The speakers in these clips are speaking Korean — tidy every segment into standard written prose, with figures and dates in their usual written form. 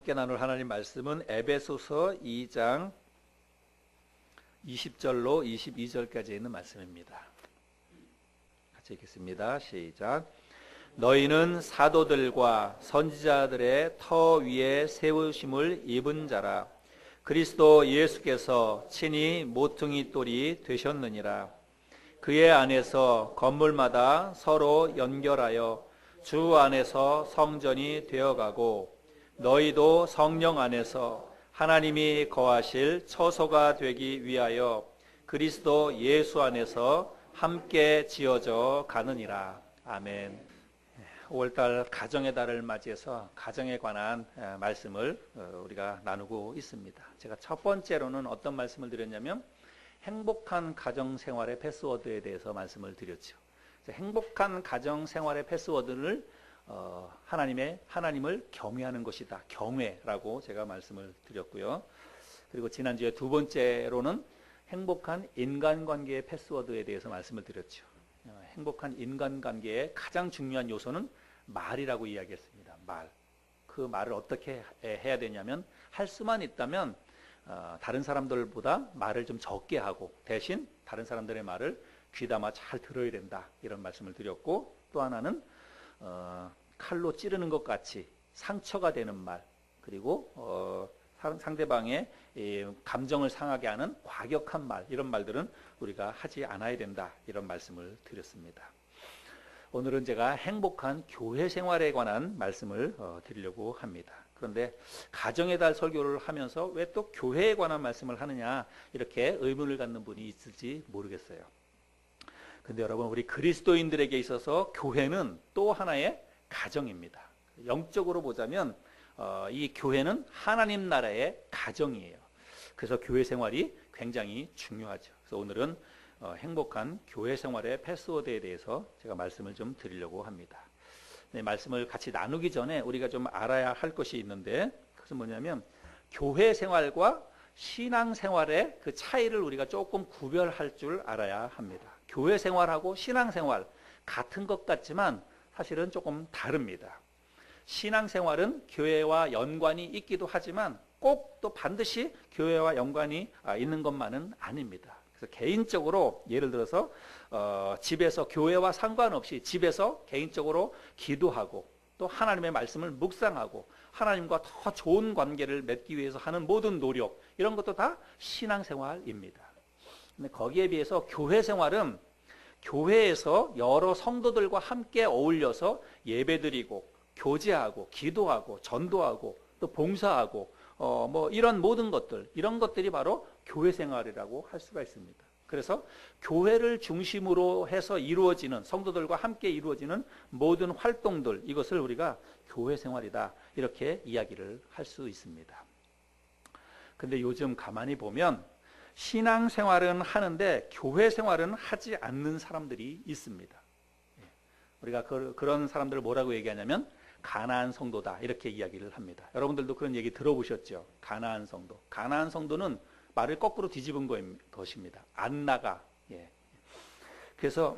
함께 나눌 하나님 말씀은 에베소서 2장 20절로 22절까지 있는 말씀입니다. 같이 읽겠습니다. 시작. 너희는 사도들과 선지자들의 터 위에 세우심을 입은 자라. 그리스도 예수께서 친히 모퉁이 돌이 되셨느니라. 그의 안에서 건물마다 서로 연결하여 주 안에서 성전이 되어가고 너희도 성령 안에서 하나님이 거하실 처소가 되기 위하여 그리스도 예수 안에서 함께 지어져 가느니라. 아멘. 5월달 가정의 달을 맞이해서 가정에 관한 말씀을 우리가 나누고 있습니다. 제가 첫 번째로는 어떤 말씀을 드렸냐면 행복한 가정생활의 패스워드에 대해서 말씀을 드렸죠. 행복한 가정생활의 패스워드를 하나님을 경외하는 것이다. 경외라고 제가 말씀을 드렸고요. 그리고 지난주에 두 번째로는 행복한 인간관계의 패스워드에 대해서 말씀을 드렸죠. 행복한 인간관계의 가장 중요한 요소는 말이라고 이야기했습니다. 말. 그 말을 어떻게 해야 되냐면 할 수만 있다면 다른 사람들보다 말을 좀 적게 하고 대신 다른 사람들의 말을 귀담아 잘 들어야 된다. 이런 말씀을 드렸고 또 하나는 칼로 찌르는 것 같이 상처가 되는 말 그리고 상대방의 감정을 상하게 하는 과격한 말 이런 말들은 우리가 하지 않아야 된다. 이런 말씀을 드렸습니다. 오늘은 제가 행복한 교회 생활에 관한 말씀을 드리려고 합니다. 그런데 가정의 달 설교를 하면서 왜 또 교회에 관한 말씀을 하느냐 이렇게 의문을 갖는 분이 있을지 모르겠어요. 근데 여러분 우리 그리스도인들에게 있어서 교회는 또 하나의 가정입니다. 영적으로 보자면 이 교회는 하나님 나라의 가정이에요. 그래서 교회 생활이 굉장히 중요하죠. 그래서 오늘은 행복한 교회 생활의 패스워드에 대해서 제가 말씀을 좀 드리려고 합니다. 네, 말씀을 같이 나누기 전에 우리가 좀 알아야 할 것이 있는데 그것은 뭐냐면 교회 생활과 신앙 생활의 그 차이를 우리가 조금 구별할 줄 알아야 합니다. 교회 생활하고 신앙 생활 같은 것 같지만 사실은 조금 다릅니다. 신앙 생활은 교회와 연관이 있기도 하지만 꼭 또 반드시 교회와 연관이 있는 것만은 아닙니다. 그래서 개인적으로 예를 들어서 집에서 교회와 상관없이 집에서 개인적으로 기도하고 또 하나님의 말씀을 묵상하고 하나님과 더 좋은 관계를 맺기 위해서 하는 모든 노력 이런 것도 다 신앙생활입니다. 근데 거기에 비해서 교회 생활은 교회에서 여러 성도들과 함께 어울려서 예배드리고 교제하고 기도하고 전도하고 또 봉사하고 이런 모든 것들 이런 것들이 바로 교회 생활이라고 할 수가 있습니다. 그래서 교회를 중심으로 해서 이루어지는 성도들과 함께 이루어지는 모든 활동들 이것을 우리가 교회 생활이다 이렇게 이야기를 할 수 있습니다. 근데 요즘 가만히 보면 신앙 생활은 하는데 교회 생활은 하지 않는 사람들이 있습니다. 우리가 그런 사람들을 뭐라고 얘기하냐면 가나안 성도다 이렇게 이야기를 합니다. 여러분들도 그런 얘기 들어보셨죠? 가나안 성도. 가나안 성도는 말을 거꾸로 뒤집은 것입니다. 안 나가. 그래서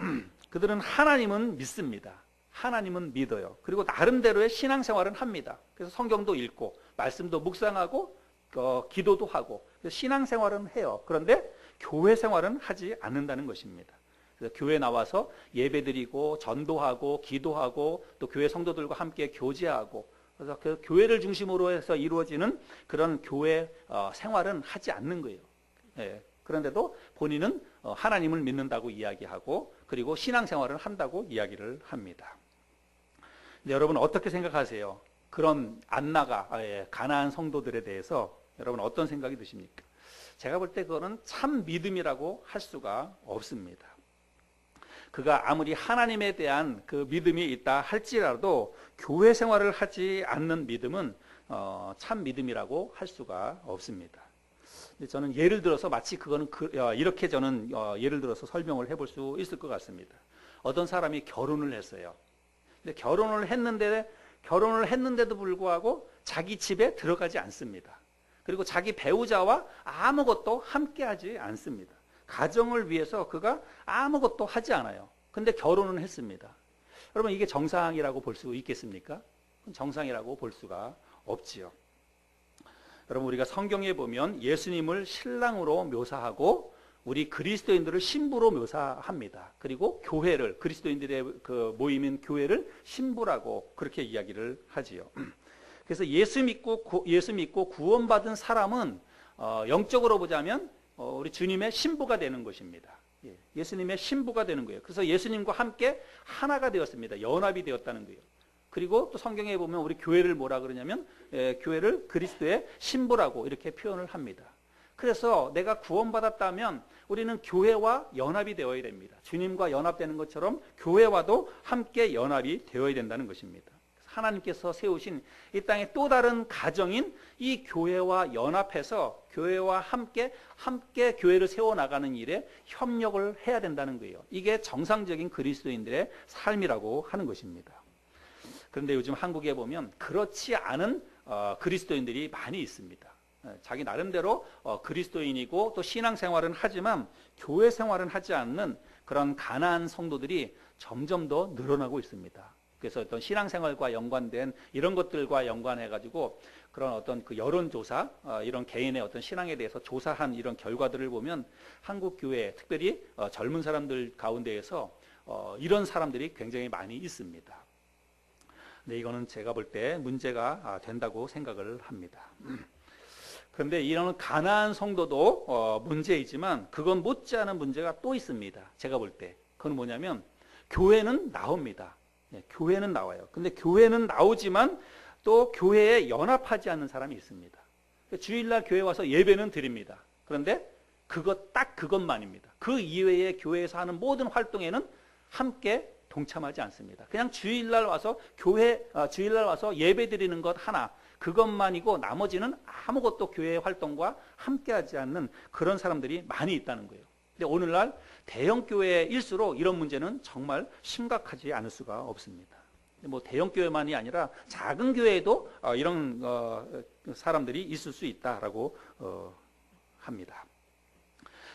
그들은 하나님은 믿습니다. 하나님은 믿어요. 그리고 나름대로의 신앙생활은 합니다. 그래서 성경도 읽고 말씀도 묵상하고 기도도 하고 신앙생활은 해요. 그런데 교회 생활은 하지 않는다는 것입니다. 그래서 교회 나와서 예배드리고 전도하고 기도하고 또 교회 성도들과 함께 교제하고 그래서 그 교회를 중심으로 해서 이루어지는 그런 교회 생활은 하지 않는 거예요. 그런데도 본인은 하나님을 믿는다고 이야기하고 그리고 신앙생활을 한다고 이야기를 합니다. 근데 여러분 어떻게 생각하세요? 그런 안나가 가나안 성도들에 대해서 여러분 어떤 생각이 드십니까? 제가 볼 때 그거는 참 믿음이라고 할 수가 없습니다. 그가 아무리 하나님에 대한 그 믿음이 있다 할지라도 교회 생활을 하지 않는 믿음은 참 믿음이라고 할 수가 없습니다. 근데 저는 예를 들어서 마치 그거는 이렇게 저는 예를 들어서 설명을 해볼 수 있을 것 같습니다. 어떤 사람이 결혼을 했어요. 근데 결혼을 했는데도 불구하고 자기 집에 들어가지 않습니다. 그리고 자기 배우자와 아무것도 함께하지 않습니다. 가정을 위해서 그가 아무것도 하지 않아요. 근데 결혼은 했습니다. 여러분 이게 정상이라고 볼 수 있겠습니까? 정상이라고 볼 수가 없지요. 여러분 우리가 성경에 보면 예수님을 신랑으로 묘사하고 우리 그리스도인들을 신부로 묘사합니다. 그리고 교회를 그리스도인들의 그 모임인 교회를 신부라고 그렇게 이야기를 하지요. 그래서 예수 믿고 구원받은 사람은 영적으로 보자면 우리 주님의 신부가 되는 것입니다. 예수님의 신부가 되는 거예요. 그래서 예수님과 함께 하나가 되었습니다. 연합이 되었다는 거예요. 그리고 또 성경에 보면 우리 교회를 뭐라 그러냐면 교회를 그리스도의 신부라고 이렇게 표현을 합니다. 그래서 내가 구원받았다면 우리는 교회와 연합이 되어야 됩니다. 주님과 연합되는 것처럼 교회와도 함께 연합이 되어야 된다는 것입니다. 하나님께서 세우신 이 땅의 또 다른 가정인 이 교회와 연합해서 교회와 함께 교회를 세워나가는 일에 협력을 해야 된다는 거예요. 이게 정상적인 그리스도인들의 삶이라고 하는 것입니다. 그런데 요즘 한국에 보면 그렇지 않은 그리스도인들이 많이 있습니다. 자기 나름대로 그리스도인이고 또 신앙생활은 하지만 교회 생활은 하지 않는 그런 가난한 성도들이 점점 더 늘어나고 있습니다. 그래서 어떤 신앙생활과 연관된 이런 것들과 연관해가지고 그런 어떤 그 여론조사, 이런 개인의 어떤 신앙에 대해서 조사한 이런 결과들을 보면 한국 교회, 특별히 젊은 사람들 가운데에서 이런 사람들이 굉장히 많이 있습니다. 근데 이거는 제가 볼 때 문제가 된다고 생각을 합니다. 그런데 이런 가난한 성도도 문제이지만 그건 못지않은 문제가 또 있습니다. 제가 볼 때. 그건 뭐냐면 교회는 나옵니다. 교회는 나와요. 근데 교회는 나오지만 또 교회에 연합하지 않는 사람이 있습니다. 주일날 교회 와서 예배는 드립니다. 그런데 딱 그것만입니다. 그 이외에 교회에서 하는 모든 활동에는 함께 동참하지 않습니다. 그냥 주일날 와서 주일날 와서 예배 드리는 것 하나, 그것만이고 나머지는 아무것도 교회 활동과 함께하지 않는 그런 사람들이 많이 있다는 거예요. 근데 오늘날 대형 교회일수록 이런 문제는 정말 심각하지 않을 수가 없습니다. 뭐 대형 교회만이 아니라 작은 교회에도 이런 사람들이 있을 수 있다라고 합니다.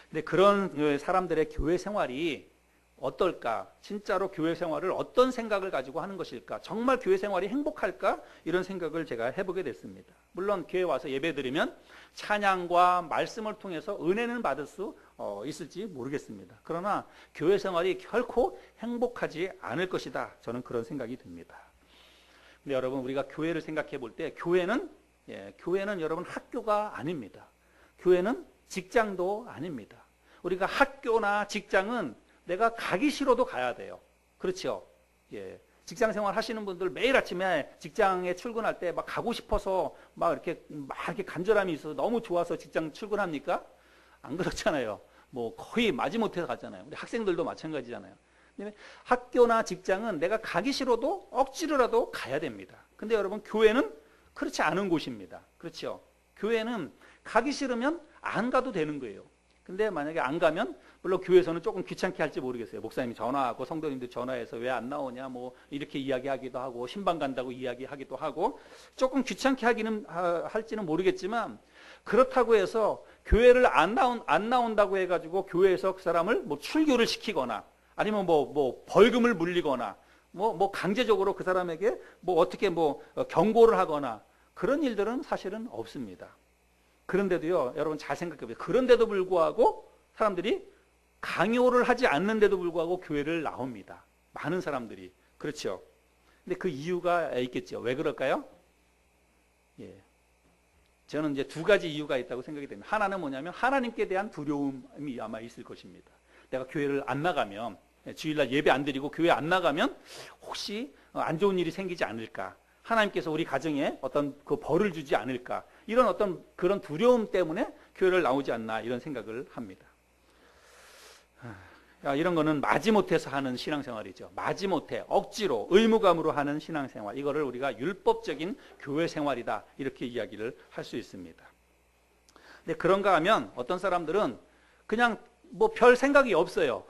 근데 그런 사람들의 교회 생활이 어떨까? 진짜로 교회 생활을 어떤 생각을 가지고 하는 것일까? 정말 교회 생활이 행복할까? 이런 생각을 제가 해보게 됐습니다. 물론 교회 와서 예배 드리면 찬양과 말씀을 통해서 은혜는 받을 수 있을지 모르겠습니다. 그러나 교회 생활이 결코 행복하지 않을 것이다. 저는 그런 생각이 듭니다. 근데 여러분 우리가 교회를 생각해 볼 때 교회는 여러분 학교가 아닙니다. 교회는 직장도 아닙니다. 우리가 학교나 직장은 내가 가기 싫어도 가야 돼요. 그렇죠? 직장 생활 하시는 분들 매일 아침에 직장에 출근할 때 막 가고 싶어서 막 이렇게 간절함이 있어서 너무 좋아서 직장 출근합니까? 안 그렇잖아요. 뭐 거의 마지못해서 가잖아요. 우리 학생들도 마찬가지잖아요. 학교나 직장은 내가 가기 싫어도 억지로라도 가야 됩니다. 근데 여러분 교회는 그렇지 않은 곳입니다. 그렇죠? 교회는 가기 싫으면 안 가도 되는 거예요. 근데 만약에 안 가면 물론 교회에서는 조금 귀찮게 할지 모르겠어요. 목사님이 전화하고 성도님들 전화해서 왜 안 나오냐 뭐 이렇게 이야기하기도 하고 신방 간다고 이야기하기도 하고 조금 귀찮게 할지는 모르겠지만 그렇다고 해서 교회를 안 나온다고 해가지고 교회에서 그 사람을 뭐 출교를 시키거나 아니면 뭐 벌금을 물리거나 뭐 강제적으로 그 사람에게 뭐 어떻게 경고를 하거나 그런 일들은 사실은 없습니다. 그런데도요, 여러분 잘 생각해보세요. 그런데도 불구하고 사람들이 강요를 하지 않는데도 불구하고 교회를 나옵니다. 많은 사람들이. 그렇죠. 근데 그 이유가 있겠죠. 왜 그럴까요? 저는 이제 두 가지 이유가 있다고 생각이 됩니다. 하나는 뭐냐면 하나님께 대한 두려움이 아마 있을 것입니다. 내가 교회를 안 나가면, 주일날 예배 안 드리고 교회 안 나가면 혹시 안 좋은 일이 생기지 않을까? 하나님께서 우리 가정에 어떤 그 벌을 주지 않을까? 이런 어떤 그런 두려움 때문에 교회를 나오지 않나 이런 생각을 합니다. 이런 거는 마지못해서 하는 신앙생활이죠. 마지못해 억지로 의무감으로 하는 신앙생활, 이거를 우리가 율법적인 교회 생활이다 이렇게 이야기를 할 수 있습니다. 근데 그런가 하면 어떤 사람들은 그냥 뭐 별 생각이 없어요.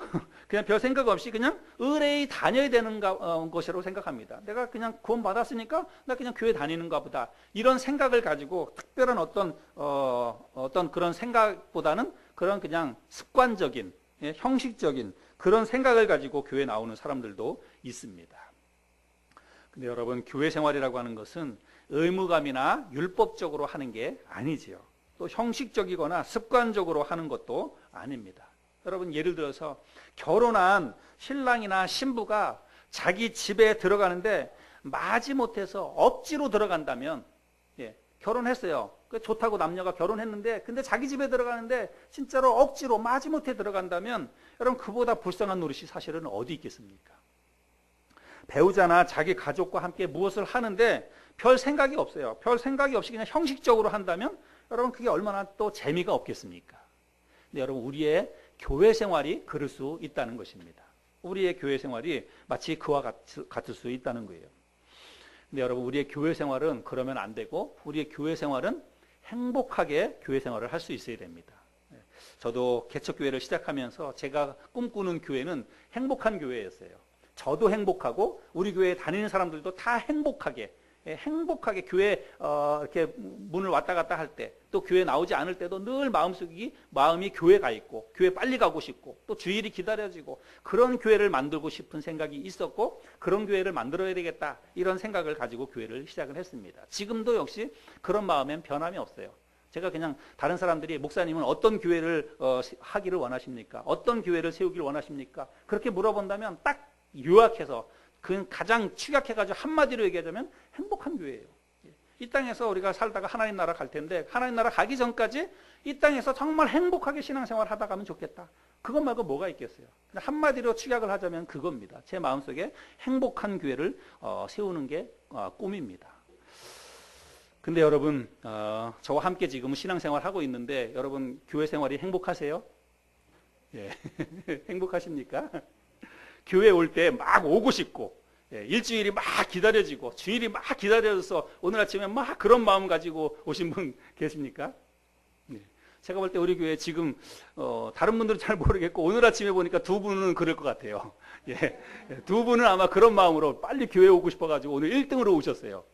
그냥 별 생각 없이 그냥 의뢰히 다녀야 되는 것이라고 생각합니다. 내가 그냥 구원 받았으니까 나 그냥 교회 다니는가 보다. 이런 생각을 가지고 특별한 어떤 그런 생각보다는 그런 그냥 습관적인, 형식적인 그런 생각을 가지고 교회 나오는 사람들도 있습니다. 근데 여러분 교회 생활이라고 하는 것은 의무감이나 율법적으로 하는 게 아니지요. 또 형식적이거나 습관적으로 하는 것도 아닙니다. 여러분, 예를 들어서 결혼한 신랑이나 신부가 자기 집에 들어가는데 마지못해서 억지로 들어간다면, 결혼했어요. 좋다고 남녀가 결혼했는데, 근데 자기 집에 들어가는데 진짜로 억지로 마지못해 들어간다면, 여러분, 그보다 불쌍한 노릇이 사실은 어디 있겠습니까? 배우자나 자기 가족과 함께 무엇을 하는데 별 생각이 없어요. 별 생각이 없이 그냥 형식적으로 한다면, 여러분, 그게 얼마나 또 재미가 없겠습니까? 근데 여러분, 우리의 교회 생활이 그럴 수 있다는 것입니다. 우리의 교회 생활이 마치 그와 같을 수 있다는 거예요. 근데 여러분, 우리의 교회 생활은 그러면 안 되고, 우리의 교회 생활은 행복하게 교회 생활을 할 수 있어야 됩니다. 저도 개척교회를 시작하면서 제가 꿈꾸는 교회는 행복한 교회였어요. 저도 행복하고 우리 교회에 다니는 사람들도 다 행복하게 교회 이렇게 문을 왔다 갔다 할 때, 또 교회 나오지 않을 때도 늘 마음이 교회 가 있고, 교회 빨리 가고 싶고, 또 주일이 기다려지고, 그런 교회를 만들고 싶은 생각이 있었고, 그런 교회를 만들어야 되겠다, 이런 생각을 가지고 교회를 시작을 했습니다. 지금도 역시 그런 마음엔 변함이 없어요. 제가 그냥 다른 사람들이 목사님은 어떤 교회를 하기를 원하십니까? 어떤 교회를 세우기를 원하십니까? 그렇게 물어본다면 딱 요약해서, 그 가장 축약해가지고 한마디로 얘기하자면 행복한 교회예요. 이 땅에서 우리가 살다가 하나님 나라 갈 텐데, 하나님 나라 가기 전까지 이 땅에서 정말 행복하게 신앙생활 하다 가면 좋겠다. 그것 말고 뭐가 있겠어요? 한마디로 축약을 하자면 그겁니다. 제 마음속에 행복한 교회를 세우는 게 꿈입니다. 근데 여러분, 저와 함께 지금 신앙생활 하고 있는데, 여러분, 교회 생활이 행복하세요? 예. 행복하십니까? 교회 올 때 막 오고 싶고, 일주일이 막 기다려지고, 주일이 막 기다려져서 오늘 아침에 막 그런 마음 가지고 오신 분 계십니까? 제가 볼 때 우리 교회 지금 다른 분들은 잘 모르겠고, 오늘 아침에 보니까 두 분은 그럴 것 같아요. 두 분은 아마 그런 마음으로 빨리 교회 오고 싶어가지고 오늘 1등으로 오셨어요.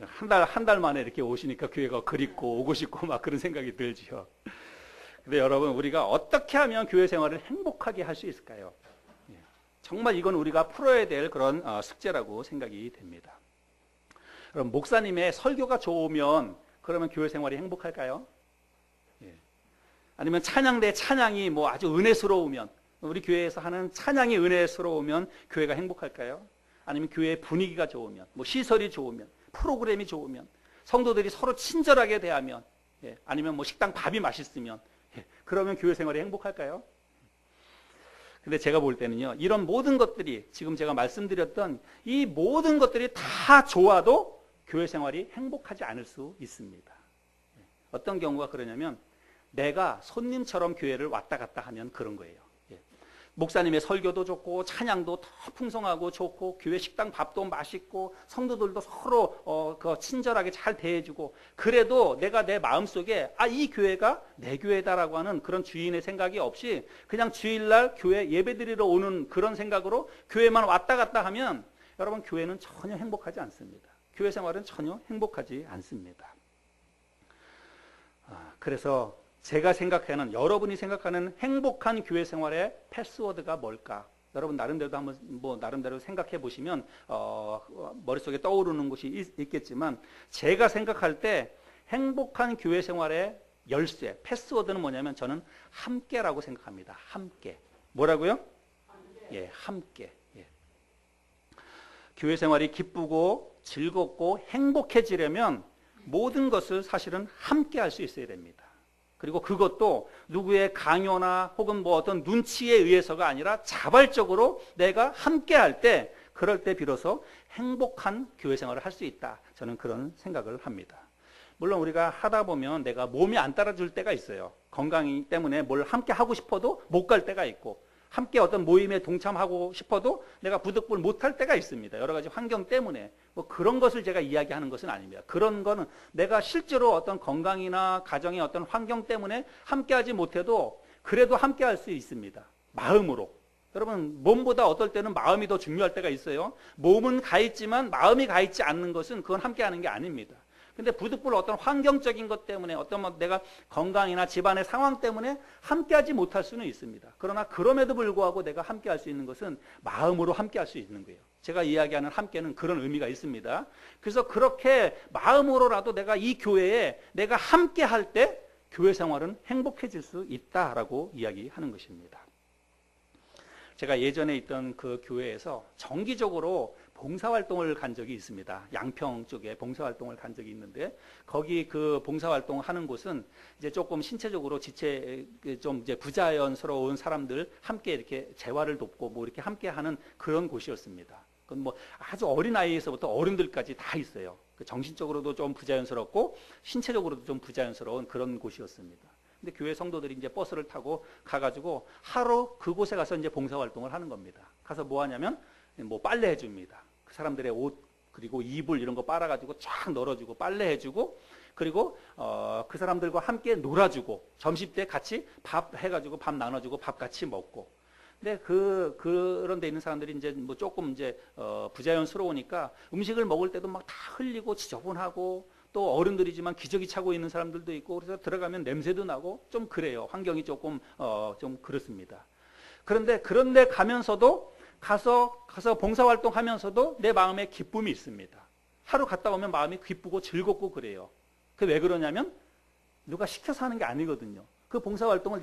한 달 만에 이렇게 오시니까 교회가 그립고 오고 싶고 막 그런 생각이 들지요. 근데 여러분, 우리가 어떻게 하면 교회 생활을 행복하게 할 수 있을까요? 정말 이건 우리가 풀어야 될 그런 숙제라고 생각이 됩니다. 그럼 목사님의 설교가 좋으면 그러면 교회 생활이 행복할까요? 아니면 찬양대 찬양이 뭐 아주 은혜스러우면, 우리 교회에서 하는 찬양이 은혜스러우면 교회가 행복할까요? 아니면 교회 분위기가 좋으면, 뭐 시설이 좋으면, 프로그램이 좋으면, 성도들이 서로 친절하게 대하면, 아니면 뭐 식당 밥이 맛있으면, 그러면 교회 생활이 행복할까요? 근데 제가 볼 때는요, 이런 모든 것들이, 지금 제가 말씀드렸던 이 모든 것들이 다 좋아도 교회 생활이 행복하지 않을 수 있습니다. 어떤 경우가 그러냐면, 내가 손님처럼 교회를 왔다 갔다 하면 그런 거예요. 목사님의 설교도 좋고, 찬양도 더 풍성하고 좋고, 교회 식당 밥도 맛있고, 성도들도 서로 친절하게 잘 대해주고, 그래도 내가 내 마음속에 이 교회가 내 교회다라고 하는 그런 주인의 생각이 없이 그냥 주일날 교회 예배드리러 오는 그런 생각으로 교회만 왔다 갔다 하면, 여러분, 교회는 전혀 행복하지 않습니다. 교회 생활은 전혀 행복하지 않습니다. 그래서 제가 생각하는, 여러분이 생각하는 행복한 교회 생활의 패스워드가 뭘까? 여러분 나름대로도 한번 나름대로 생각해 보시면 머릿속에 떠오르는 것이 있겠지만, 제가 생각할 때 행복한 교회 생활의 열쇠, 패스워드는 뭐냐면 저는 함께라고 생각합니다. 함께. 뭐라고요? 함께. 교회 생활이 기쁘고 즐겁고 행복해지려면 모든 것을 사실은 함께 할 수 있어야 됩니다. 그리고 그것도 누구의 강요나 혹은 뭐 어떤 눈치에 의해서가 아니라 자발적으로 내가 함께 할 때, 그럴 때 비로소 행복한 교회 생활을 할 수 있다. 저는 그런 생각을 합니다. 물론 우리가 하다 보면 내가 몸이 안 따라줄 때가 있어요. 건강 때문에 뭘 함께 하고 싶어도 못 갈 때가 있고, 함께 어떤 모임에 동참하고 싶어도 내가 부득불 못할 때가 있습니다. 여러 가지 환경 때문에. 뭐 그런 것을 제가 이야기하는 것은 아닙니다. 그런 거는 내가 실제로 어떤 건강이나 가정의 어떤 환경 때문에 함께하지 못해도 그래도 함께할 수 있습니다. 마음으로. 여러분, 몸보다 어떨 때는 마음이 더 중요할 때가 있어요. 몸은 가 있지만 마음이 가 있지 않는 것은 그건 함께하는 게 아닙니다. 근데 부득불 어떤 환경적인 것 때문에, 어떤 내가 건강이나 집안의 상황 때문에 함께하지 못할 수는 있습니다. 그러나 그럼에도 불구하고 내가 함께할 수 있는 것은 마음으로 함께할 수 있는 거예요. 제가 이야기하는 함께는 그런 의미가 있습니다. 그래서 그렇게 마음으로라도 내가 이 교회에 내가 함께 할 때 교회 생활은 행복해질 수 있다라고 이야기하는 것입니다. 제가 예전에 있던 그 교회에서 정기적으로 봉사활동을 간 적이 있습니다. 양평 쪽에 봉사활동을 간 적이 있는데, 거기 그 봉사활동 하는 곳은 이제 조금 신체적으로 좀 이제 부자연스러운 사람들 함께 이렇게 재활을 돕고 뭐 이렇게 함께 하는 그런 곳이었습니다. 그건 뭐 아주 어린 아이에서부터 어른들까지 다 있어요. 정신적으로도 좀 부자연스럽고 신체적으로도 좀 부자연스러운 그런 곳이었습니다. 근데 교회 성도들이 이제 버스를 타고 가가지고 하루 그곳에 가서 이제 봉사활동을 하는 겁니다. 가서 뭐 하냐면 뭐 빨래 해줍니다. 그 사람들의 옷 그리고 이불 이런 거 빨아가지고 쫙 널어주고 빨래 해주고, 그리고 그 사람들과 함께 놀아주고, 점심 때 같이 밥 해가지고 밥 나눠주고 밥 같이 먹고. 근데 그런 데 있는 사람들이 이제 뭐 조금 이제 부자연스러우니까 음식을 먹을 때도 막 다 흘리고 지저분하고, 또 어른들이지만 기저귀 차고 있는 사람들도 있고, 그래서 들어가면 냄새도 나고 좀 그래요. 환경이 조금 좀 그렇습니다. 그런데 그런데 가면서도 가서 봉사활동 하면서도 내 마음에 기쁨이 있습니다. 하루 갔다 오면 마음이 기쁘고 즐겁고 그래요. 그 왜 그러냐면 누가 시켜서 하는 게 아니거든요. 그 봉사활동을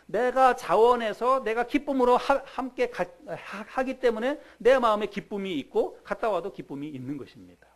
내가 자원해서 내가 기쁨으로 함께 하기 때문에 내 마음에 기쁨이 있고 갔다 와도 기쁨이 있는 것입니다.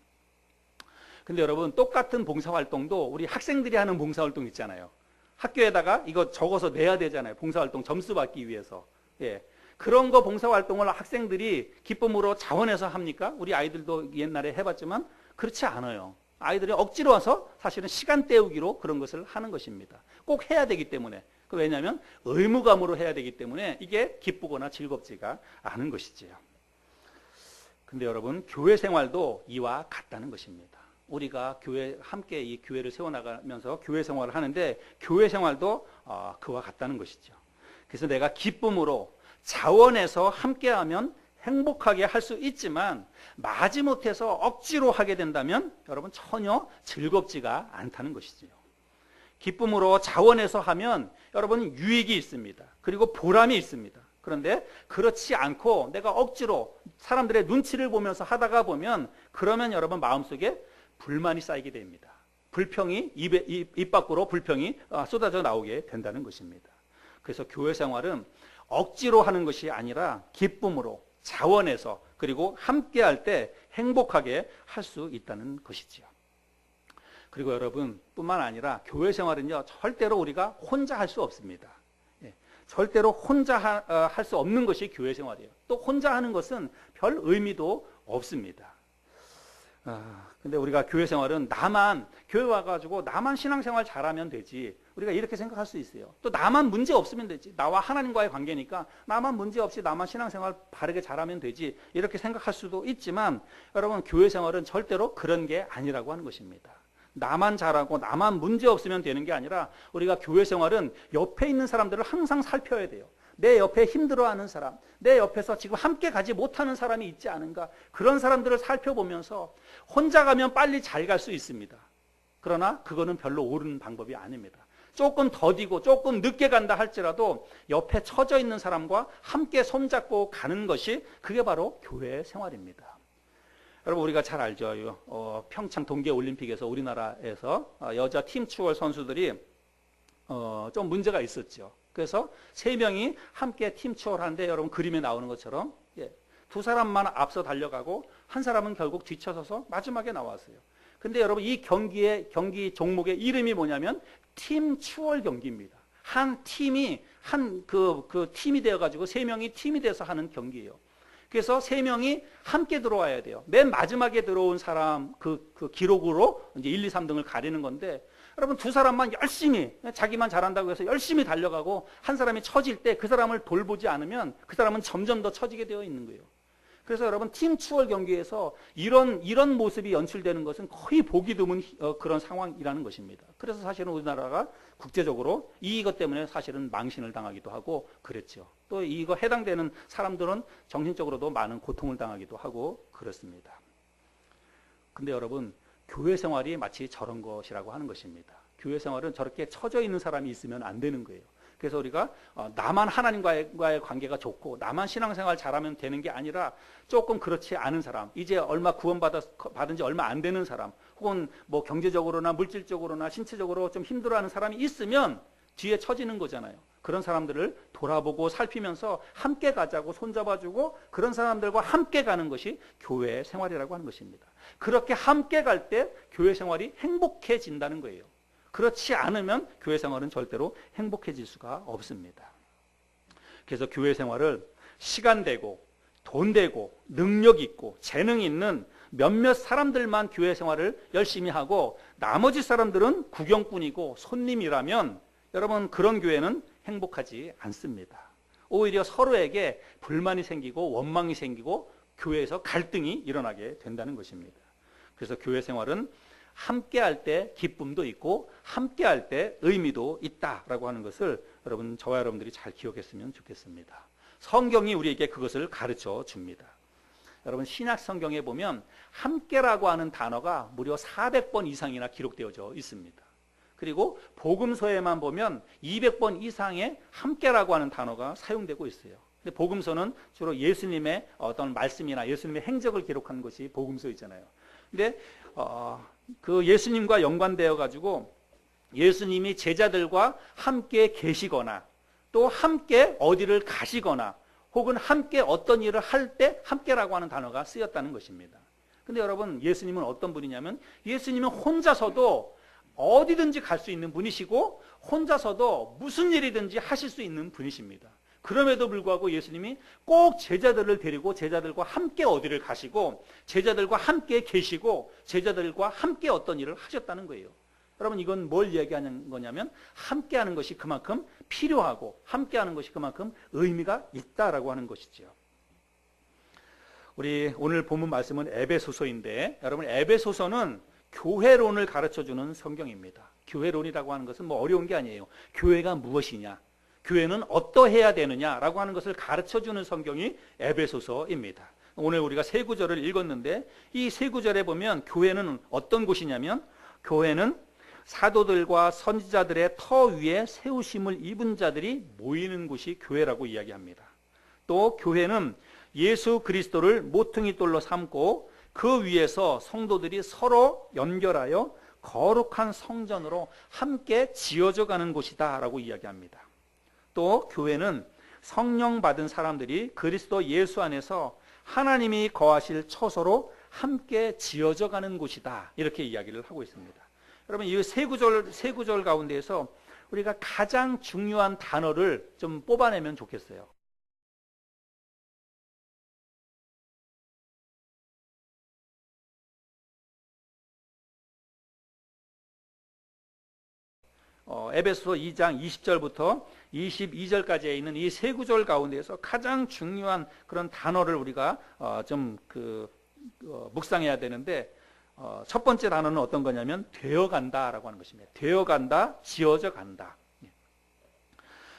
근데 여러분, 똑같은 봉사활동도 우리 학생들이 하는 봉사활동 있잖아요. 학교에다가 이거 적어서 내야 되잖아요. 봉사활동 점수 받기 위해서. 예. 그런 거 봉사활동을 학생들이 기쁨으로 자원해서 합니까? 우리 아이들도 옛날에 해봤지만 그렇지 않아요. 아이들이 억지로 와서 사실은 시간 때우기로 그런 것을 하는 것입니다. 꼭 해야 되기 때문에. 왜냐하면 의무감으로 해야 되기 때문에 이게 기쁘거나 즐겁지가 않은 것이지요. 근데 여러분, 교회 생활도 이와 같다는 것입니다. 우리가 함께 이 교회를 세워나가면서 교회 생활을 하는데, 교회 생활도 그와 같다는 것이죠. 그래서 내가 기쁨으로 자원해서 함께하면 행복하게 할 수 있지만, 마지못해서 억지로 하게 된다면 여러분 전혀 즐겁지가 않다는 것이지요. 기쁨으로 자원해서 하면 여러분 유익이 있습니다. 그리고 보람이 있습니다. 그런데 그렇지 않고 내가 억지로 사람들의 눈치를 보면서 하다가 보면, 그러면 여러분 마음속에 불만이 쌓이게 됩니다. 불평이 입 밖으로 불평이 쏟아져 나오게 된다는 것입니다. 그래서 교회 생활은 억지로 하는 것이 아니라 기쁨으로 자원해서, 그리고 함께 할 때 행복하게 할 수 있다는 것이지요. 그리고 여러분, 뿐만 아니라 교회 생활은요, 절대로 우리가 혼자 할 수 없습니다. 예, 절대로 혼자 할 수 없는 것이 교회 생활이에요. 또 혼자 하는 것은 별 의미도 없습니다. 근데 우리가 교회 생활은 교회 와가지고 나만 신앙생활 잘하면 되지, 우리가 이렇게 생각할 수 있어요. 또 나만 문제 없으면 되지, 나와 하나님과의 관계니까 나만 문제 없이 나만 신앙생활 바르게 잘하면 되지, 이렇게 생각할 수도 있지만, 여러분 교회 생활은 절대로 그런 게 아니라고 하는 것입니다. 나만 잘하고 나만 문제 없으면 되는 게 아니라, 우리가 교회 생활은 옆에 있는 사람들을 항상 살펴야 돼요. 내 옆에 힘들어하는 사람, 내 옆에서 지금 함께 가지 못하는 사람이 있지 않은가, 그런 사람들을 살펴보면서 혼자 가면 빨리 잘 갈 수 있습니다. 그러나 그거는 별로 옳은 방법이 아닙니다. 조금 더디고 조금 늦게 간다 할지라도 옆에 처져 있는 사람과 함께 손잡고 가는 것이, 그게 바로 교회 생활입니다. 여러분, 우리가 잘 알죠. 평창 동계올림픽에서 우리나라에서 여자 팀 추월 선수들이 좀 문제가 있었죠. 그래서 3명이 함께 팀 추월하는데, 여러분 그림에 나오는 것처럼 두 사람만 앞서 달려가고 한 사람은 결국 뒤쳐서서 마지막에 나왔어요. 근데 여러분, 이 경기 종목의 이름이 뭐냐면 팀 추월 경기입니다. 한 팀이 그 팀이 되어가지고 3명이 팀이 돼서 하는 경기예요. 그래서 3명이 함께 들어와야 돼요. 맨 마지막에 들어온 사람 그 기록으로 이제 1, 2, 3등을 가리는 건데, 여러분 두 사람만 열심히, 자기만 잘한다고 해서 열심히 달려가고 한 사람이 처질 때 그 사람을 돌보지 않으면 그 사람은 점점 더 처지게 되어 있는 거예요. 그래서 여러분, 팀 추월 경기에서 이런 모습이 연출되는 것은 거의 보기 드문 그런 상황이라는 것입니다. 그래서 사실은 우리나라가 국제적으로 이것 때문에 사실은 망신을 당하기도 하고 그랬죠. 또 이거 해당되는 사람들은 정신적으로도 많은 고통을 당하기도 하고 그렇습니다. 근데 여러분, 교회 생활이 마치 저런 것이라고 하는 것입니다. 교회 생활은 저렇게 처져 있는 사람이 있으면 안 되는 거예요. 그래서 우리가 나만 하나님과의 관계가 좋고 나만 신앙생활 잘하면 되는 게 아니라 조금 그렇지 않은 사람, 이제 얼마 받은 지 얼마 안 되는 사람, 혹은 뭐 경제적으로나 물질적으로나 신체적으로 좀 힘들어하는 사람이 있으면 뒤에 처지는 거잖아요. 그런 사람들을 돌아보고 살피면서 함께 가자고 손잡아주고 그런 사람들과 함께 가는 것이 교회 생활이라고 하는 것입니다. 그렇게 함께 갈 때 교회 생활이 행복해진다는 거예요. 그렇지 않으면 교회 생활은 절대로 행복해질 수가 없습니다. 그래서 교회 생활을 시간 되고 돈 되고 능력 있고 재능 있는 몇몇 사람들만 교회 생활을 열심히 하고 나머지 사람들은 구경꾼이고 손님이라면 여러분 그런 교회는 행복하지 않습니다. 오히려 서로에게 불만이 생기고 원망이 생기고 교회에서 갈등이 일어나게 된다는 것입니다. 그래서 교회 생활은 함께 할 때 기쁨도 있고 함께 할 때 의미도 있다라고 하는 것을 여러분 저와 여러분들이 잘 기억했으면 좋겠습니다. 성경이 우리에게 그것을 가르쳐 줍니다. 여러분 신약 성경에 보면 함께라고 하는 단어가 무려 400번 이상이나 기록되어져 있습니다. 그리고 복음서에만 보면 200번 이상의 함께라고 하는 단어가 사용되고 있어요. 근데 복음서는 주로 예수님의 어떤 말씀이나 예수님의 행적을 기록한 것이 복음서이잖아요. 근데 그 예수님과 연관되어 가지고 예수님이 제자들과 함께 계시거나 또 함께 어디를 가시거나 혹은 함께 어떤 일을 할 때 함께라고 하는 단어가 쓰였다는 것입니다. 근데 여러분 예수님은 어떤 분이냐면 예수님은 혼자서도 어디든지 갈 수 있는 분이시고 혼자서도 무슨 일이든지 하실 수 있는 분이십니다. 그럼에도 불구하고 예수님이 꼭 제자들을 데리고 제자들과 함께 어디를 가시고 제자들과 함께 계시고 제자들과 함께 어떤 일을 하셨다는 거예요. 여러분 이건 뭘 얘기하는 거냐면 함께하는 것이 그만큼 필요하고 함께하는 것이 그만큼 의미가 있다라고 하는 것이죠. 우리 오늘 본문 말씀은 에베소서인데 여러분 에베소서는 교회론을 가르쳐주는 성경입니다. 교회론이라고 하는 것은 뭐 어려운 게 아니에요. 교회가 무엇이냐, 교회는 어떠해야 되느냐라고 하는 것을 가르쳐주는 성경이 에베소서입니다. 오늘 우리가 세 구절을 읽었는데 이 세 구절에 보면 교회는 어떤 곳이냐면 교회는 사도들과 선지자들의 터 위에 세우심을 입은 자들이 모이는 곳이 교회라고 이야기합니다. 또 교회는 예수 그리스도를 모퉁이 돌로 삼고 그 위에서 성도들이 서로 연결하여 거룩한 성전으로 함께 지어져 가는 곳이다 라고 이야기합니다. 또 교회는 성령 받은 사람들이 그리스도 예수 안에서 하나님이 거하실 처소로 함께 지어져 가는 곳이다 이렇게 이야기를 하고 있습니다. 여러분 이 세 구절 가운데에서 우리가 가장 중요한 단어를 좀 뽑아내면 좋겠어요. 에베소서 2장 20절부터 22절까지에 있는 이 세 구절 가운데에서 가장 중요한 그런 단어를 우리가 묵상해야 되는데 첫 번째 단어는 어떤 거냐면 되어간다라고 하는 것입니다. 되어간다, 지어져 간다.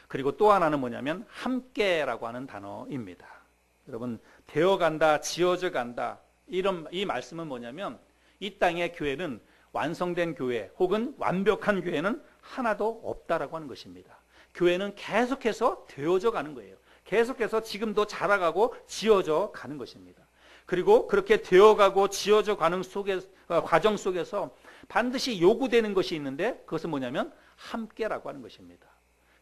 그리고 또 하나는 뭐냐면 함께라고 하는 단어입니다. 여러분 되어간다, 지어져 간다 이 말씀은 뭐냐면 이 땅의 교회는 완성된 교회 혹은 완벽한 교회는 하나도 없다라고 하는 것입니다. 교회는 계속해서 되어져 가는 거예요. 계속해서 지금도 자라가고 지어져 가는 것입니다. 그리고 그렇게 되어가고 지어져 가는 과정 속에서 반드시 요구되는 것이 있는데 그것은 뭐냐면 함께라고 하는 것입니다.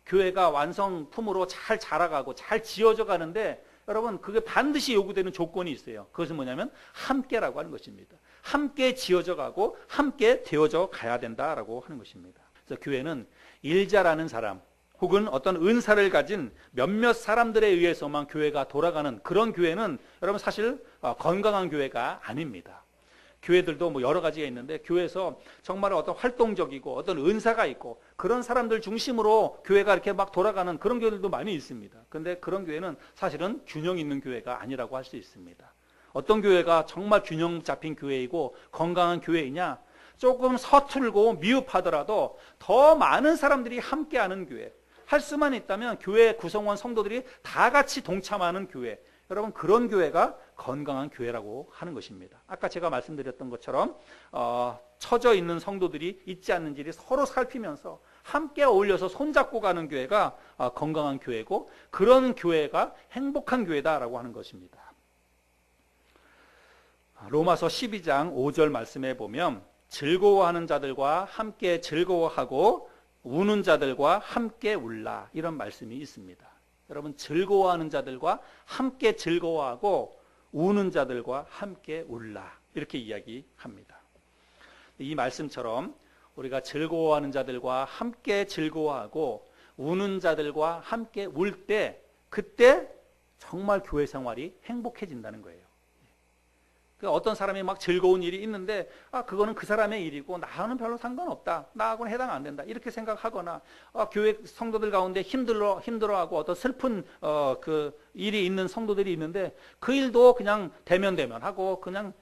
교회가 완성품으로 잘 자라가고 잘 지어져 가는데 여러분 그게 반드시 요구되는 조건이 있어요. 그것은 뭐냐면 함께라고 하는 것입니다. 함께 지어져 가고 함께 되어져 가야 된다라고 하는 것입니다. 그래서 교회는 일 잘하는 사람 혹은 어떤 은사를 가진 몇몇 사람들에 의해서만 교회가 돌아가는 그런 교회는 여러분 사실 건강한 교회가 아닙니다. 교회들도 뭐 여러 가지가 있는데 교회에서 정말 어떤 활동적이고 어떤 은사가 있고 그런 사람들 중심으로 교회가 이렇게 막 돌아가는 그런 교회들도 많이 있습니다. 그런데 그런 교회는 사실은 균형 있는 교회가 아니라고 할 수 있습니다. 어떤 교회가 정말 균형 잡힌 교회이고 건강한 교회이냐? 조금 서툴고 미흡하더라도 더 많은 사람들이 함께하는 교회, 할 수만 있다면 교회 구성원 성도들이 다 같이 동참하는 교회, 여러분 그런 교회가 건강한 교회라고 하는 것입니다. 아까 제가 말씀드렸던 것처럼 처져 있는 성도들이 있지 않는지를 서로 살피면서 함께 어울려서 손잡고 가는 교회가 건강한 교회고, 그런 교회가 행복한 교회다라고 하는 것입니다. 로마서 12장 5절 말씀에 보면 즐거워하는 자들과 함께 즐거워하고 우는 자들과 함께 울라, 이런 말씀이 있습니다. 여러분, 즐거워하는 자들과 함께 즐거워하고 우는 자들과 함께 울라, 이렇게 이야기합니다. 이 말씀처럼 우리가 즐거워하는 자들과 함께 즐거워하고 우는 자들과 함께 울 때, 그때 정말 교회 생활이 행복해진다는 거예요. 어떤 사람이 막 즐거운 일이 있는데 그거는 그 사람의 일이고 나하고는 별로 상관없다, 나하고는 해당 안 된다, 이렇게 생각하거나 교회 성도들 가운데 힘들어하고 어떤 슬픈 그 일이 있는 성도들이 있는데 그 일도 그냥 대면하고 그냥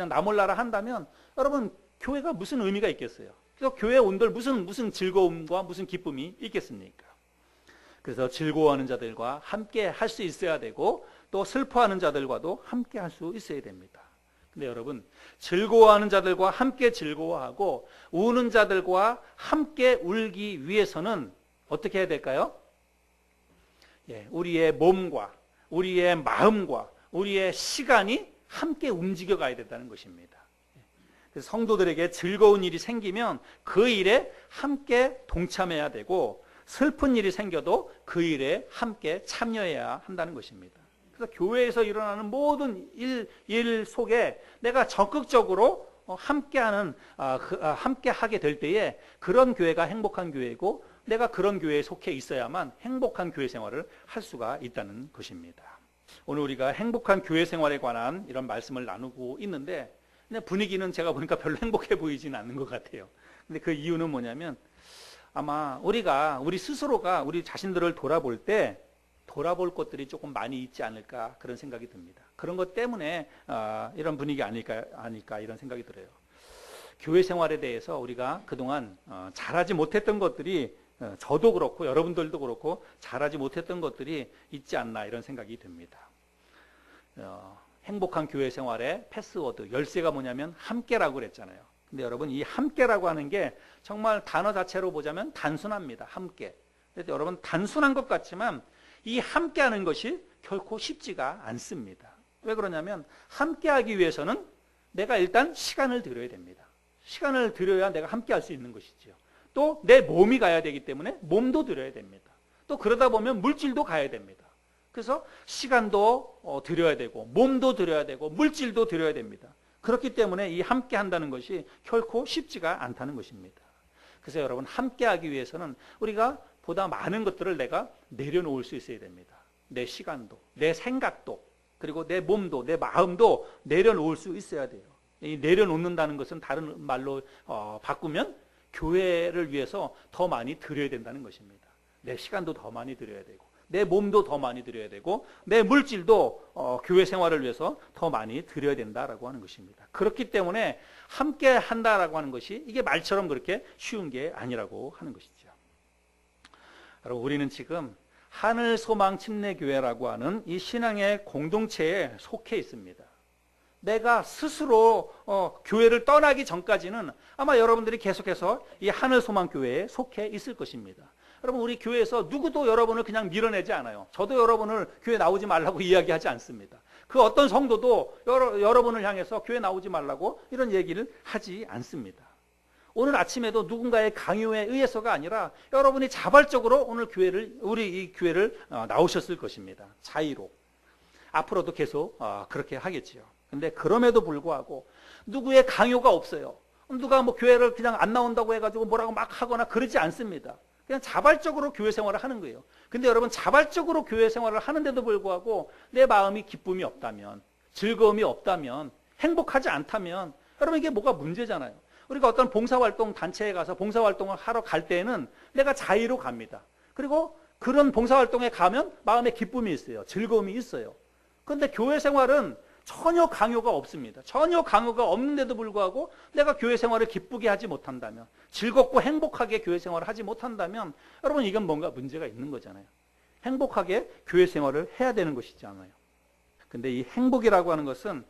나 몰라라 한다면, 여러분, 교회가 무슨 의미가 있겠어요? 그래서 교회에 온들 무슨 즐거움과 무슨 기쁨이 있겠습니까? 그래서 즐거워하는 자들과 함께 할 수 있어야 되고, 또 슬퍼하는 자들과도 함께 할 수 있어야 됩니다. 근데 여러분, 즐거워하는 자들과 함께 즐거워하고 우는 자들과 함께 울기 위해서는 어떻게 해야 될까요? 우리의 몸과 우리의 마음과 우리의 시간이 함께 움직여 가야 된다는 것입니다. 그래서 성도들에게 즐거운 일이 생기면 그 일에 함께 동참해야 되고, 슬픈 일이 생겨도 그 일에 함께 참여해야 한다는 것입니다. 그래서 교회에서 일어나는 모든 일 속에 내가 적극적으로 함께 하게 될 때에 그런 교회가 행복한 교회고, 내가 그런 교회에 속해 있어야만 행복한 교회 생활을 할 수가 있다는 것입니다. 오늘 우리가 행복한 교회 생활에 관한 이런 말씀을 나누고 있는데, 분위기는 제가 보니까 별로 행복해 보이지는 않는 것 같아요. 근데 그 이유는 뭐냐면, 아마 우리 스스로가 우리 자신들을 돌아볼 때 돌아볼 것들이 조금 많이 있지 않을까, 그런 생각이 듭니다. 그런 것 때문에 이런 분위기 아닐까 이런 생각이 들어요. 교회 생활에 대해서 우리가 그동안 잘하지 못했던 것들이, 저도 그렇고 여러분들도 그렇고 잘하지 못했던 것들이 있지 않나, 이런 생각이 듭니다. 행복한 교회 생활의 패스워드, 열쇠가 뭐냐면 함께라고 그랬잖아요. 근데 여러분, 이 함께라고 하는 게 정말 단어 자체로 보자면 단순합니다. 함께. 그래서 여러분, 단순한 것 같지만 이 함께하는 것이 결코 쉽지가 않습니다. 왜 그러냐면, 함께하기 위해서는 내가 일단 시간을 들여야 됩니다. 시간을 들여야 내가 함께할 수 있는 것이죠. 또 내 몸이 가야 되기 때문에 몸도 들여야 됩니다. 또 그러다 보면 물질도 가야 됩니다. 그래서 시간도 들여야 되고 몸도 들여야 되고 물질도 들여야 됩니다. 그렇기 때문에 이 함께 한다는 것이 결코 쉽지가 않다는 것입니다. 그래서 여러분, 함께 하기 위해서는 우리가 보다 많은 것들을 내가 내려놓을 수 있어야 됩니다. 내 시간도, 내 생각도, 그리고 내 몸도, 내 마음도 내려놓을 수 있어야 돼요. 이 내려놓는다는 것은 다른 말로 바꾸면 교회를 위해서 더 많이 드려야 된다는 것입니다. 내 시간도 더 많이 드려야 되고, 내 몸도 더 많이 드려야 되고, 내 물질도 교회 생활을 위해서 더 많이 드려야 된다라고 하는 것입니다. 그렇기 때문에 함께 한다라고 하는 것이 이게 말처럼 그렇게 쉬운 게 아니라고 하는 것이죠. 여러분, 우리는 지금 하늘소망침례교회라고 하는 이 신앙의 공동체에 속해 있습니다. 내가 스스로 교회를 떠나기 전까지는 아마 여러분들이 계속해서 이 하늘소망교회에 속해 있을 것입니다. 여러분, 우리 교회에서 누구도 여러분을 그냥 밀어내지 않아요. 저도 여러분을 교회 나오지 말라고 이야기하지 않습니다. 그 어떤 성도도 여러분을 향해서 교회 나오지 말라고 이런 얘기를 하지 않습니다. 오늘 아침에도 누군가의 강요에 의해서가 아니라 여러분이 자발적으로 오늘 우리 이 교회를 나오셨을 것입니다. 자의로. 앞으로도 계속 그렇게 하겠지요. 근데 그럼에도 불구하고 누구의 강요가 없어요. 누가 뭐 교회를 그냥 안 나온다고 해가지고 뭐라고 막 하거나 그러지 않습니다. 그냥 자발적으로 교회 생활을 하는 거예요. 근데 여러분, 자발적으로 교회 생활을 하는데도 불구하고 내 마음이 기쁨이 없다면, 즐거움이 없다면, 행복하지 않다면, 여러분, 이게 뭐가 문제잖아요. 우리가 어떤 봉사활동 단체에 가서 봉사활동을 하러 갈 때는 내가 자의로 갑니다. 그리고 그런 봉사활동에 가면 마음에 기쁨이 있어요. 즐거움이 있어요. 그런데 교회 생활은 전혀 강요가 없습니다. 전혀 강요가 없는데도 불구하고 내가 교회 생활을 기쁘게 하지 못한다면, 즐겁고 행복하게 교회 생활을 하지 못한다면, 여러분, 이건 뭔가 문제가 있는 거잖아요. 행복하게 교회 생활을 해야 되는 것이잖아요. 근데 이 행복이라고 하는 것은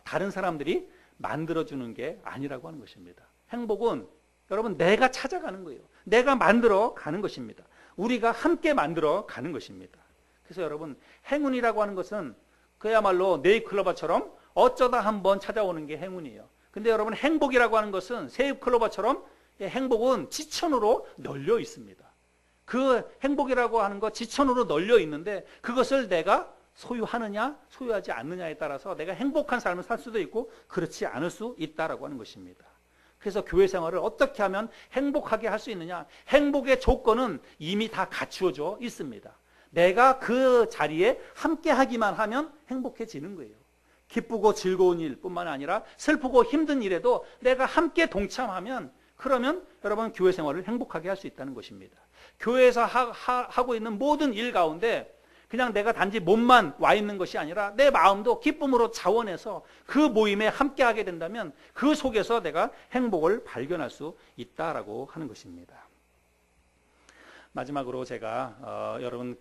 다른 사람들이 만들어주는 게 아니라고 하는 것입니다. 행복은 여러분 내가 찾아가는 거예요. 내가 만들어 가는 것입니다. 우리가 함께 만들어 가는 것입니다. 그래서 여러분 행운이라고 하는 것은 그야말로 네잎클로버처럼 어쩌다 한번 찾아오는 게 행운이에요. 근데 여러분 행복이라고 하는 것은 새잎클로버처럼 행복은 지천으로 널려 있습니다. 그 행복이라고 하는 것 지천으로 널려 있는데 그것을 내가 소유하느냐 소유하지 않느냐에 따라서 내가 행복한 삶을 살 수도 있고 그렇지 않을 수 있다라고 하는 것입니다. 그래서 교회 생활을 어떻게 하면 행복하게 할 수 있느냐, 행복의 조건은 이미 다 갖추어져 있습니다. 내가 그 자리에 함께 하기만 하면 행복해지는 거예요. 기쁘고 즐거운 일뿐만 아니라 슬프고 힘든 일에도 내가 함께 동참하면 그러면 여러분 교회 생활을 행복하게 할 수 있다는 것입니다. 교회에서 하고 있는 모든 일 가운데 그냥 내가 단지 몸만 와 있는 것이 아니라 내 마음도 기쁨으로 자원해서 그 모임에 함께 하게 된다면 그 속에서 내가 행복을 발견할 수 있다라고 하는 것입니다. 마지막으로 제가 여러분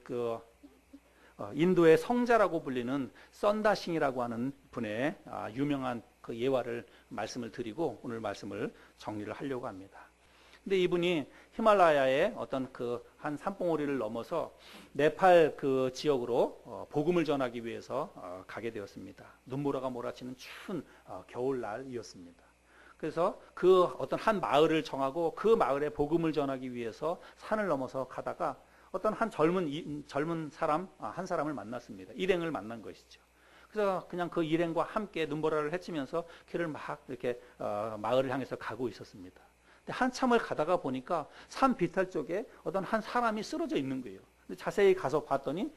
인도의 성자라고 불리는 썬다싱이라고 하는 분의 유명한 그 예화를 말씀을 드리고 오늘 말씀을 정리를 하려고 합니다. 근데 이분이 히말라야의 어떤 한 산봉우리를 넘어서 네팔 그 지역으로 복음을 전하기 위해서 가게 되었습니다. 눈보라가 몰아치는 추운 겨울날이었습니다. 그래서 그 어떤 한 마을을 정하고 그 마을에 복음을 전하기 위해서 산을 넘어서 가다가 어떤 한 젊은 사람 한 사람을 만났습니다. 일행을 만난 것이죠. 그래서 그냥 그 일행과 함께 눈보라를 헤치면서 길을 막 이렇게 마을을 향해서 가고 있었습니다. 근데 한참을 가다가 보니까 산 비탈 쪽에 어떤 한 사람이 쓰러져 있는 거예요. 근데 자세히 가서 봤더니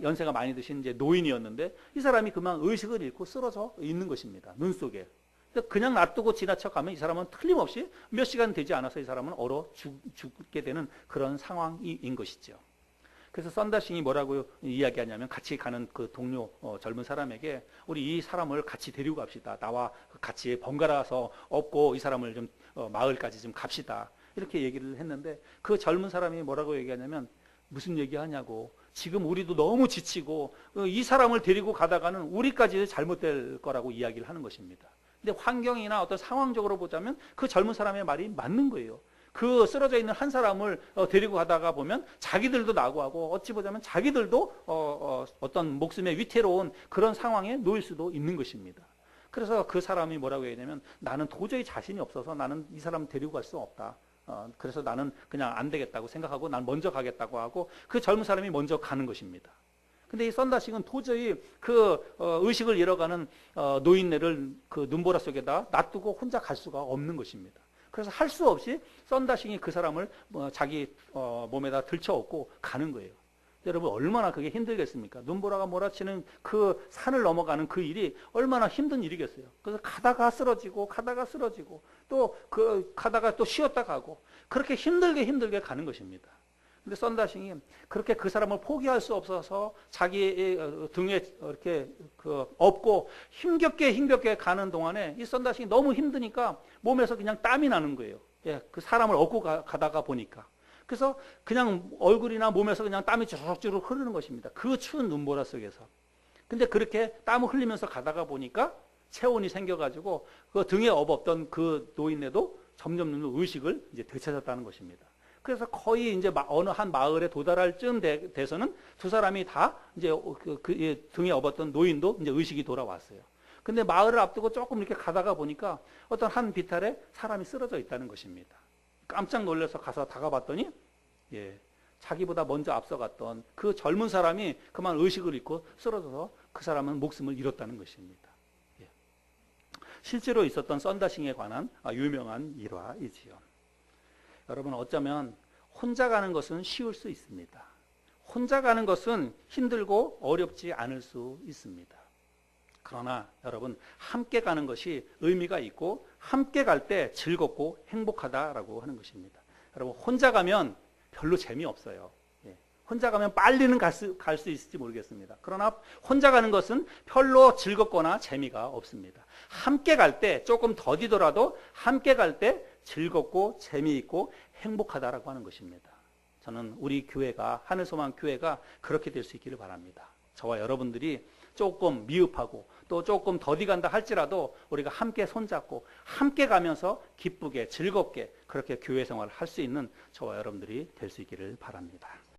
연세가 많이 드신 이제 노인이었는데 이 사람이 그만 의식을 잃고 쓰러져 있는 것입니다. 눈 속에. 그냥 놔두고 지나쳐 가면 이 사람은 틀림없이 몇 시간 되지 않아서 이 사람은 얼어 죽게 되는 그런 상황인 것이죠. 그래서 썬다싱이 뭐라고 이야기하냐면 같이 가는 그 동료 젊은 사람에게 우리 이 사람을 같이 데리고 갑시다. 나와 같이 번갈아서 업고 이 사람을 좀 마을까지 좀 갑시다. 이렇게 얘기를 했는데 그 젊은 사람이 뭐라고 얘기하냐면 무슨 얘기하냐고 지금 우리도 너무 지치고 이 사람을 데리고 가다가는 우리까지 잘못될 거라고 이야기를 하는 것입니다. 근데 환경이나 어떤 상황적으로 보자면 그 젊은 사람의 말이 맞는 거예요. 그 쓰러져 있는 한 사람을 데리고 가다가 보면 자기들도 낙오하고 어찌 보자면 자기들도 어떤 목숨의 위태로운 그런 상황에 놓일 수도 있는 것입니다. 그래서 그 사람이 뭐라고 얘기하냐면 나는 도저히 자신이 없어서 나는 이 사람 데리고 갈 수 없다. 그래서 나는 그냥 안 되겠다고 생각하고 난 먼저 가겠다고 하고 그 젊은 사람이 먼저 가는 것입니다. 근데 이 썬다싱은 도저히 그 의식을 잃어가는 노인네를 그 눈보라 속에다 놔두고 혼자 갈 수가 없는 것입니다. 그래서 할 수 없이 썬다싱이 그 사람을 자기 몸에다 들쳐업고 가는 거예요. 여러분 얼마나 그게 힘들겠습니까? 눈보라가 몰아치는 그 산을 넘어가는 그 일이 얼마나 힘든 일이겠어요. 그래서 가다가 쓰러지고 또 가다가 또 쉬었다 가고 그렇게 힘들게 가는 것입니다. 근데 썬다싱이 그렇게 그 사람을 포기할 수 없어서 자기 등에 이렇게 업고 힘겹게 가는 동안에 이 썬다싱이 너무 힘드니까 몸에서 그냥 땀이 나는 거예요. 예, 그 사람을 업고 가다가 보니까. 그래서 그냥 얼굴이나 몸에서 그냥 땀이 주룩주룩 흐르는 것입니다. 그 추운 눈보라 속에서. 근데 그렇게 땀을 흘리면서 가다가 보니까 체온이 생겨가지고 그 등에 업었던 그 노인네도 점점 의식을 이제 되찾았다는 것입니다. 그래서 거의 이제 어느 한 마을에 도달할 쯤 돼서는 두 사람이 다 이제 그 등에 업었던 노인도 이제 의식이 돌아왔어요. 근데 마을을 앞두고 조금 이렇게 가다가 보니까 어떤 한 비탈에 사람이 쓰러져 있다는 것입니다. 깜짝 놀라서 가서 다가봤더니 자기보다 먼저 앞서갔던 그 젊은 사람이 그만 의식을 잃고 쓰러져서 그 사람은 목숨을 잃었다는 것입니다. 실제로 있었던 썬다싱에 관한 유명한 일화이지요. 여러분 어쩌면 혼자 가는 것은 쉬울 수 있습니다. 혼자 가는 것은 힘들고 어렵지 않을 수 있습니다. 그러나 여러분 함께 가는 것이 의미가 있고 함께 갈 때 즐겁고 행복하다라고 하는 것입니다. 여러분 혼자 가면 별로 재미없어요. 혼자 가면 빨리는 갈 수 있을지 모르겠습니다. 그러나 혼자 가는 것은 별로 즐겁거나 재미가 없습니다. 함께 갈 때 조금 더디더라도 함께 갈 때 즐겁고 재미있고 행복하다라고 하는 것입니다. 저는 우리 교회가 하늘소망 교회가 그렇게 될 수 있기를 바랍니다. 저와 여러분들이 조금 미흡하고 또 조금 더디 간다 할지라도 우리가 함께 손잡고 함께 가면서 기쁘게 즐겁게 그렇게 교회 생활을 할 수 있는 저와 여러분들이 될 수 있기를 바랍니다.